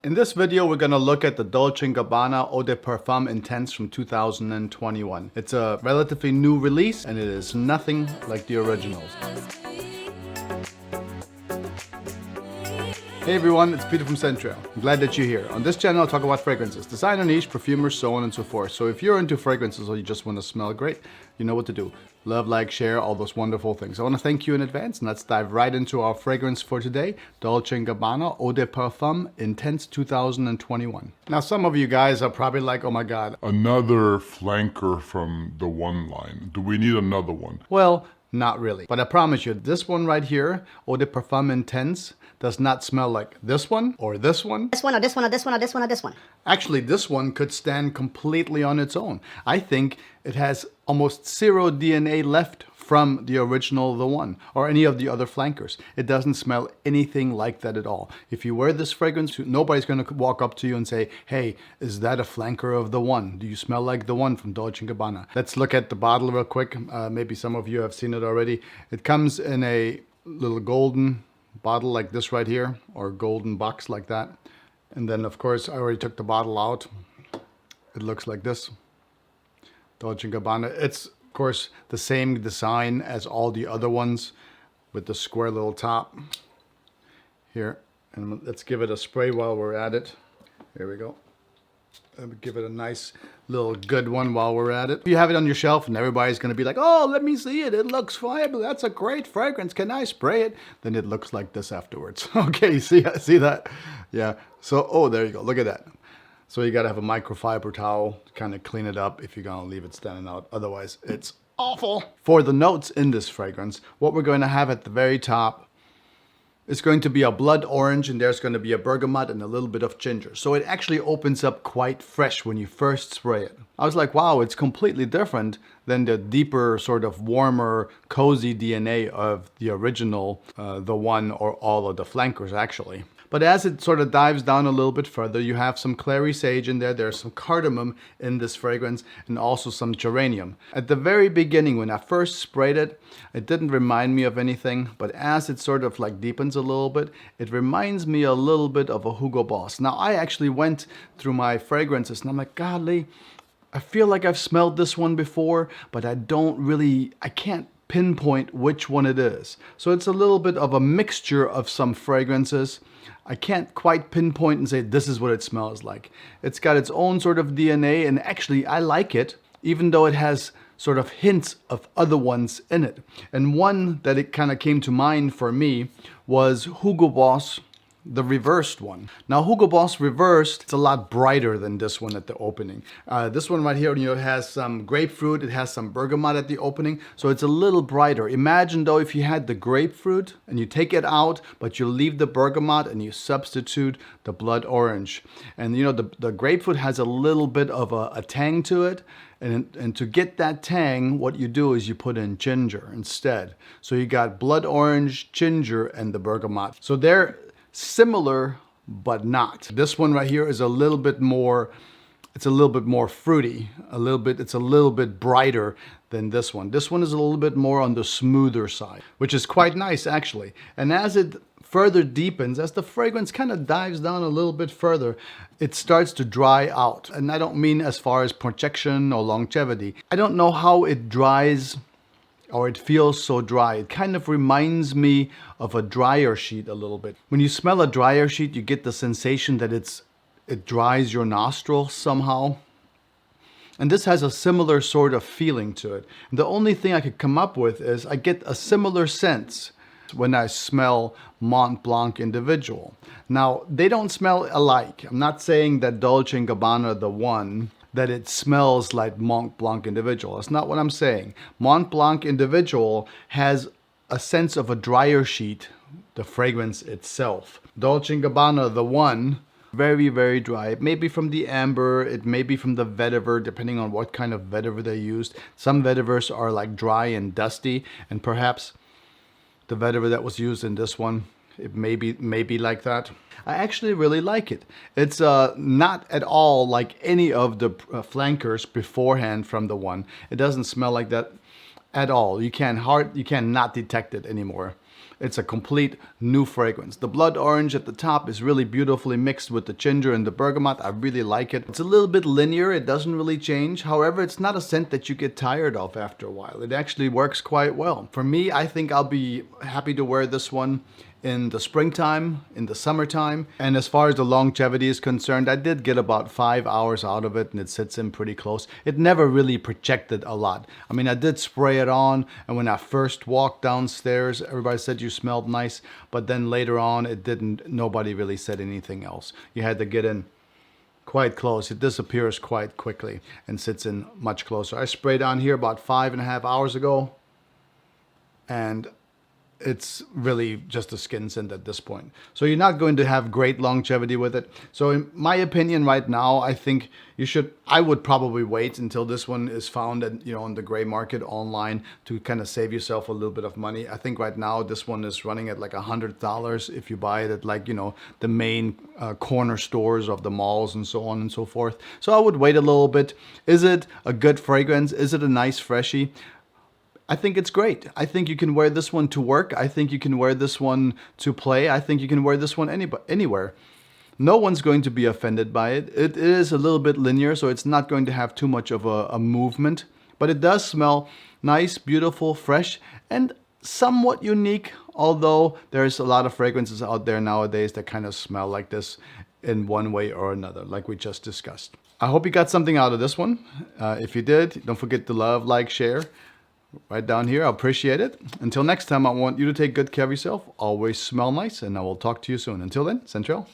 In this video, we're gonna look at the Dolce & Gabbana Eau de Parfum Intense from 2021. It's a relatively new release, and it is nothing like the originals. Hey everyone, it's Peter from Central. I'm glad that you're here. On this channel, I'll talk about fragrances, designer niche, perfumers, so on and so forth. So if you're into fragrances or you just want to smell great, you know what to do. Love, like, share, all those wonderful things. I want to thank you in advance, and let's dive right into our fragrance for today. Dolce & Gabbana Eau de Parfum Intense 2021. Now, some of you guys are probably like, oh my God. Another flanker from the one line. Do we need another one? Well, not really. But I promise you, this one right here, Eau de Parfum Intense, does not smell like this one, or this one. This one, or this one, or this one, or this one, or this one. Actually, this one could stand completely on its own. I think it has almost zero DNA left from the original The One, or any of the other flankers. It doesn't smell anything like that at all. If you wear this fragrance, nobody's gonna walk up to you and say, hey, is that a flanker of The One? Do you smell like The One from Dolce & Gabbana? Let's look at the bottle real quick. Maybe some of you have seen it already. It comes in a little golden bottle like this right here, or golden box like that. And then, of course, I already took the bottle out. It looks like this. Dolce & Gabbana. It's, of course, the same design as all the other ones with the square little top here. And let's give it a spray while we're at it. Here we go. Give it a nice little good one while we're at it. You have it on your shelf and everybody's going to be like, oh, let me see it. It looks fabulous. That's a great fragrance. Can I spray it? Then it looks like this afterwards. Okay, see that? Yeah. So, oh, there you go. Look at that. So you got to have a microfiber towel to kind of clean it up if you're going to leave it standing out. Otherwise, it's awful. For the notes in this fragrance, what we're going to have at the very top, it's going to be a blood orange, and there's going to be a bergamot and a little bit of ginger. So it actually opens up quite fresh when you first spray it. I was like, wow, it's completely different than the deeper, sort of warmer, cozy DNA of the original, The One, or all of the flankers actually. But as it sort of dives down a little bit further, you have some clary sage in there. There's some cardamom in this fragrance, and also some geranium. At the very beginning, when I first sprayed it, it didn't remind me of anything. But as it sort of like deepens a little bit, it reminds me a little bit of a Hugo Boss. Now, I actually went through my fragrances, and I'm like, golly, I feel like I've smelled this one before, but I can't pinpoint which one it is. So it's a little bit of a mixture of some fragrances. I can't quite pinpoint and say this is what it smells like. It's got its own sort of DNA, and actually I like it, even though it has sort of hints of other ones in it. And one that it kind of came to mind for me was Hugo Boss, the reversed one. Now, Hugo Boss reversed, it's a lot brighter than this one at the opening. This one right here, it has some grapefruit, it has some bergamot at the opening, so it's a little brighter. Imagine though if you had the grapefruit and you take it out, but you leave the bergamot and you substitute the blood orange. And the grapefruit has a little bit of a tang to it. And to get that tang, what you do is you put in ginger instead. So you got blood orange, ginger, and the bergamot. So they're similar, but not. This one right here is a little bit more, it's a little bit more fruity, it's a little bit brighter than this one. This one is a little bit more on the smoother side, which is quite nice actually. And as it further deepens, as the fragrance kind of dives down a little bit further, it starts to dry out. And I don't mean as far as projection or longevity. I don't know how it dries, or it feels so dry. It kind of reminds me of a dryer sheet a little bit. When you smell a dryer sheet, you get the sensation that it dries your nostrils somehow. And this has a similar sort of feeling to it. And the only thing I could come up with is I get a similar sense when I smell Mont Blanc Individual. Now, they don't smell alike. I'm not saying that Dolce & Gabbana, The One, that it smells like Mont Blanc Individual. That's not what I'm saying. Mont Blanc Individual has a sense of a dryer sheet, the fragrance itself. Dolce & Gabbana, The One, very, very dry. It may be from the amber, it may be from the vetiver, depending on what kind of vetiver they used. Some vetivers are like dry and dusty, and perhaps the vetiver that was used in this one, it may be like that. I actually really like it. It's not at all like any of the flankers beforehand from The One. It doesn't smell like that at all. You can not detect it anymore. It's a complete new fragrance. The blood orange at the top is really beautifully mixed with the ginger and the bergamot. I really like it. It's a little bit linear. It doesn't really change. However, it's not a scent that you get tired of after a while. It actually works quite well. For me, I think I'll be happy to wear this one in the springtime, in the summertime. And as far as the longevity is concerned, I did get about 5 hours out of it and it sits in pretty close. It never really projected a lot. I mean, I did spray it on, and when I first walked downstairs, everybody said you smelled nice, but then later on it didn't. Nobody really said anything else. You had to get in quite close. It disappears quite quickly and sits in much closer. I sprayed on here about 5.5 hours ago, and it's really just a skin scent at this point. So you're not going to have great longevity with it. So in my opinion right now, I think I would probably wait until this one is found at, on the gray market online to kind of save yourself a little bit of money. I think right now this one is running at like $100 if you buy it at like, the main corner stores of the malls and so on and so forth. So I would wait a little bit. Is it a good fragrance? Is it a nice freshie? I think it's great. I think you can wear this one to work. I think you can wear this one to play. I think you can wear this one anywhere. No one's going to be offended by it. It is a little bit linear, so it's not going to have too much of a movement. But it does smell nice, beautiful, fresh, and somewhat unique, although there's a lot of fragrances out there nowadays that kind of smell like this in one way or another, like we just discussed. I hope you got something out of this one. If you did, don't forget to love, like, share. Right down here. I appreciate it. Until next time, I want you to take good care of yourself. Always smell nice, and I will talk to you soon. Until then, Central.